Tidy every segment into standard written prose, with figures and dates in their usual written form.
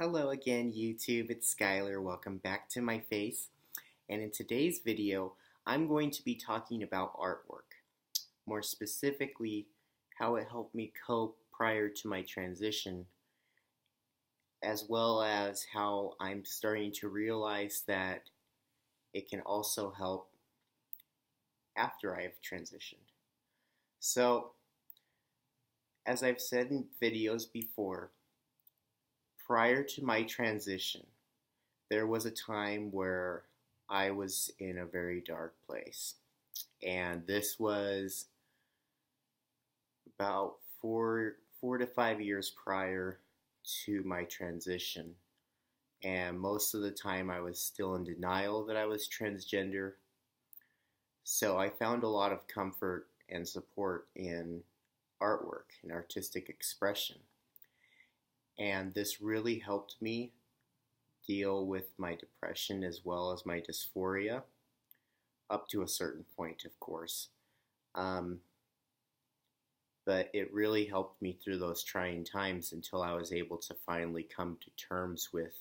Hello again, YouTube. It's Skylar. Welcome back to my face. And in today's video, I'm going to be talking about artwork. More specifically, how it helped me cope prior to my transition, as well as how I'm starting to realize that it can also help after I have transitioned. So, as I've said in videos before, prior to my transition, there was a time where I was in a very dark place. And this was about four to 5 years prior to my transition. And most of the time I was still in denial that I was transgender. So I found a lot of comfort and support in artwork and artistic expression. And this really helped me deal with my depression as well as my dysphoria, up to a certain point, of course. But it really helped me through those trying times until I was able to finally come to terms with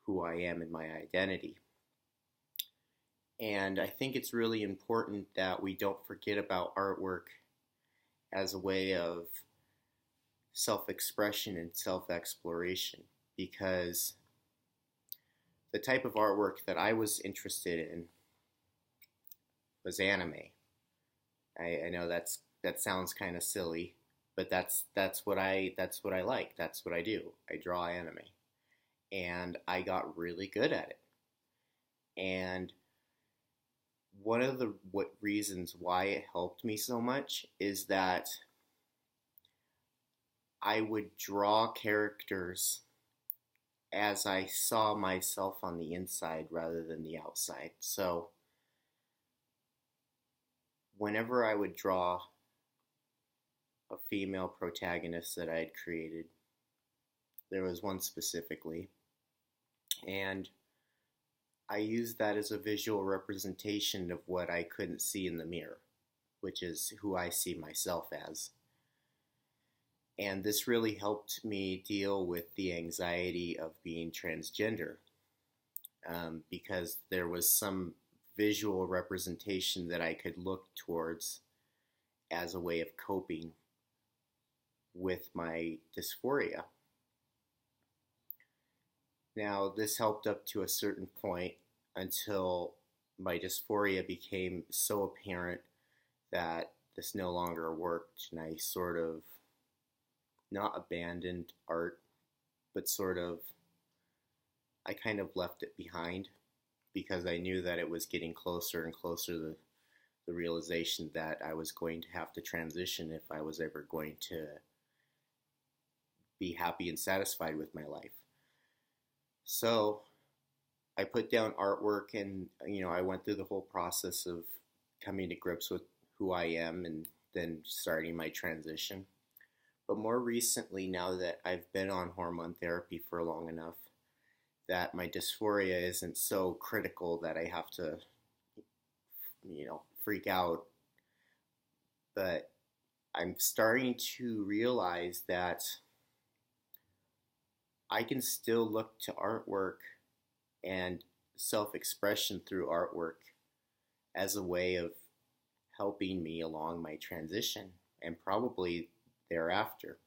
who I am and my identity. And I think it's really important that we don't forget about artwork as a way of self-expression and self-exploration, because the type of artwork that I was interested in was anime. I know that sounds kind of silly, but that's what I like. That's what I do. I draw anime, and I got really good at it. And one of the reasons why it helped me so much is that I would draw characters as I saw myself on the inside rather than the outside. So whenever I would draw a female protagonist that I had created, there was one specifically, and I used that as a visual representation of what I couldn't see in the mirror, which is who I see myself as. And this really helped me deal with the anxiety of being transgender, because there was some visual representation that I could look towards as a way of coping with my dysphoria. Now, this helped up to a certain point until my dysphoria became so apparent that this no longer worked, and I sort of not abandoned art, but I kind of left it behind, because I knew that it was getting closer and closer to the realization that I was going to have to transition if I was ever going to be happy and satisfied with my life. So I put down artwork, and I went through the whole process of coming to grips with who I am and then starting my transition. But more recently, now that I've been on hormone therapy for long enough, that my dysphoria isn't so critical that I have to, freak out. But I'm starting to realize that I can still look to artwork and self-expression through artwork as a way of helping me along my transition, and probably thereafter.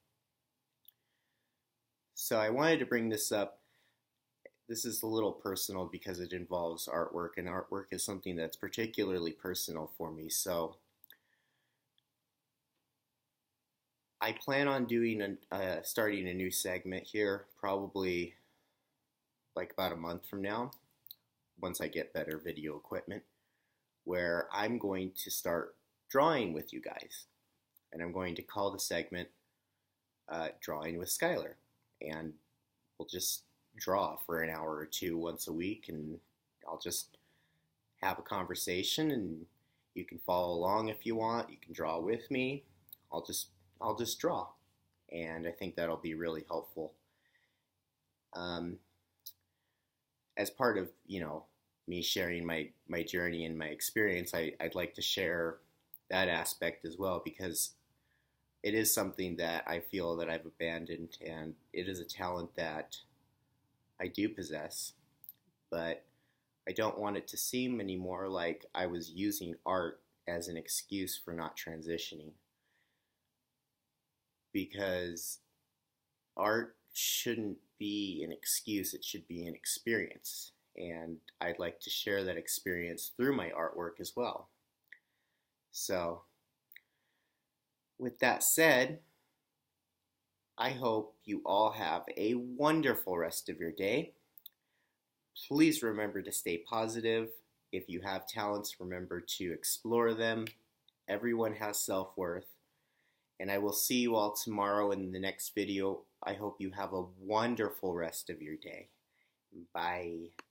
So I wanted to bring this up. This is a little personal because it involves artwork, and artwork is something that's particularly personal for me. So I plan on starting a new segment here, probably like about a month from now, once I get better video equipment, where I'm going to start drawing with you guys. And I'm going to call the segment Drawing with Skylar. And we'll just draw for an hour or two once a week, and I'll just have a conversation, and you can follow along if you want. You can draw with me. I'll just draw. And I think that'll be really helpful. As part of, me sharing my journey and my experience, I'd like to share that aspect as well, because it is something that I feel that I've abandoned, and it is a talent that I do possess, but I don't want it to seem anymore like I was using art as an excuse for not transitioning, because art shouldn't be an excuse, it should be an experience. And I'd like to share that experience through my artwork as well. So, with that said, I hope you all have a wonderful rest of your day. Please remember to stay positive. If you have talents, remember to explore them. Everyone has self-worth. And I will see you all tomorrow in the next video. I hope you have a wonderful rest of your day. Bye.